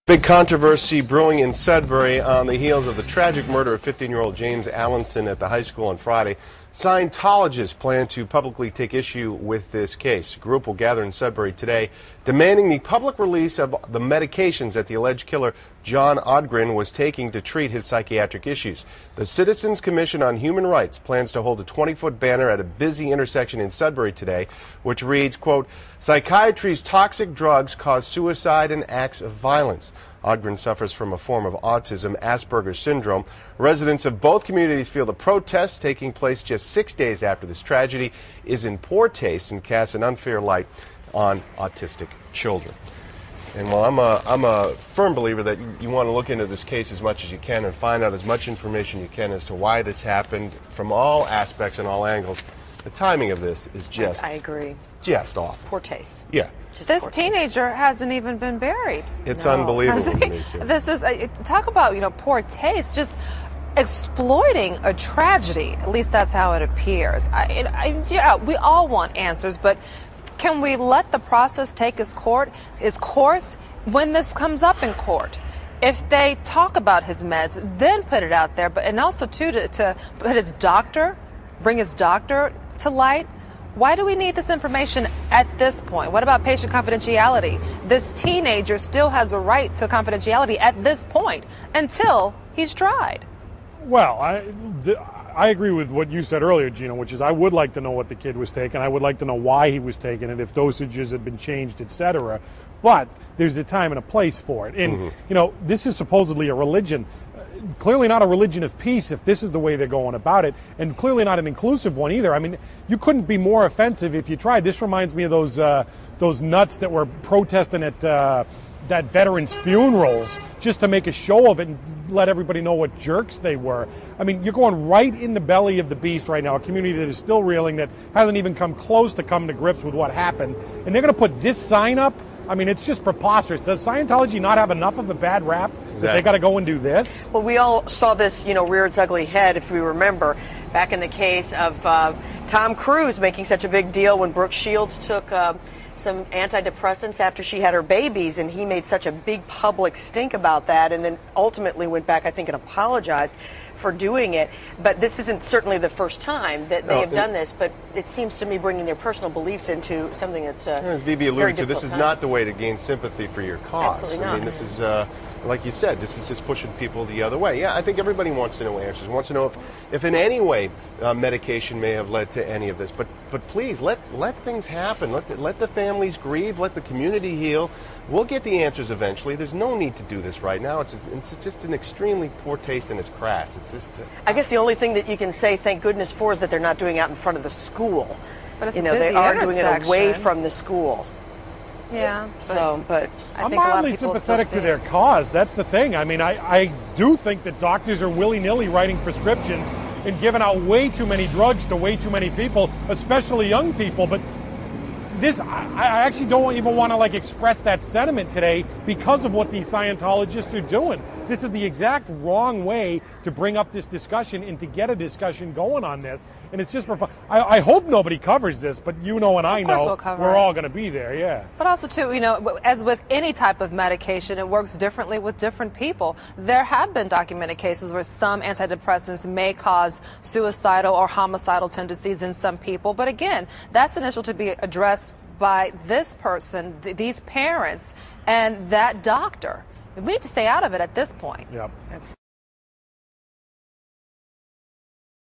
Big controversy brewing in Sudbury on the heels of the tragic murder of 15-year-old James Allenson at the high school on Friday. Scientologists plan to publicly take issue with this case. A group will gather in Sudbury today, demanding the public release of the medications that the alleged killer John Odgren was taking to treat his psychiatric issues. The Citizens Commission on Human Rights plans to hold a 20-foot banner at a busy intersection in Sudbury today, which reads, quote, "Psychiatry's toxic drugs cause suicide and acts of violence." Odgren suffers from a form of autism, Asperger's syndrome. Residents of both communities feel the protests taking place just 6 days after this tragedy is in poor taste and casts an unfair light on autistic children. And while I'm a firm believer that you want to look into this case as much as you can and find out as much information you can as to why this happened from all aspects and all angles, the timing of this is just... I agree. Just awful. Poor taste. Yeah. This teenager hasn't even been buried. It's unbelievable to me, too. This is, talk about, poor taste, just exploiting a tragedy. At least that's how it appears. Yeah, we all want answers, but can we let the process take its course when this comes up in court? If they talk about his meds, then put it out there, and also, too, to put his doctor, bring his doctor to light. Why do we need this information at this point? What about patient confidentiality? This teenager still has a right to confidentiality at this point until he's tried. Well, I agree with what you said earlier, Gina, which is I would like to know what the kid was taking. I would like to know why he was taking it, if dosages had been changed, etc. But there's a time and a place for it. And, this is supposedly a religion. Clearly not a religion of peace if this is the way they're going about it, and clearly not an inclusive one either. I mean, you couldn't be more offensive if you tried. This reminds me of those nuts that were protesting at that veterans' funerals just to make a show of it and let everybody know what jerks they were. I mean, you're going right in the belly of the beast right now, a community that is still reeling, that hasn't even come close to coming to grips with what happened. And they're going to put this sign up? I mean, it's just preposterous. Does Scientology not have enough of a bad rap that they got to go and do this? Well, we all saw this, rear its ugly head, if we remember, back in the case of Tom Cruise making such a big deal when Brooke Shields took some antidepressants after she had her babies, and he made such a big public stink about that, and then ultimately went back, I think, and apologized for doing it. But this isn't certainly the first time that they have done this, but it seems to me bringing their personal beliefs into something that's as VB alluded to, this is not the way to gain sympathy for your cause. Absolutely not. I mean, this is, like you said, this is just pushing people the other way. Yeah, I think everybody wants to know answers, wants to know if in any way medication may have led to any of this. But please, let things happen. Let the families grieve. Let the community heal. We'll get the answers eventually. There's no need to do this right now. It's just an extremely poor taste, and it's crass. It's just. I guess the only thing that you can say, thank goodness for, is that they're not doing it out in front of the school. But it's they are doing it away from the school. Yeah. But I'm mildly sympathetic to their cause. That's the thing. I mean, I do think that doctors are willy-nilly writing prescriptions and giving out way too many drugs to way too many people, especially young people. But this, I actually don't even want to express that sentiment today because of what these Scientologists are doing. This is the exact wrong way to bring up this discussion and to get a discussion going on this. And it's just, I hope nobody covers this, but and I know we're all going to be there, yeah. But also, too, as with any type of medication, it works differently with different people. There have been documented cases where some antidepressants may cause suicidal or homicidal tendencies in some people. But again, that's an issue to be addressed by this person, these parents, and that doctor. We need to stay out of it at this point. Yep.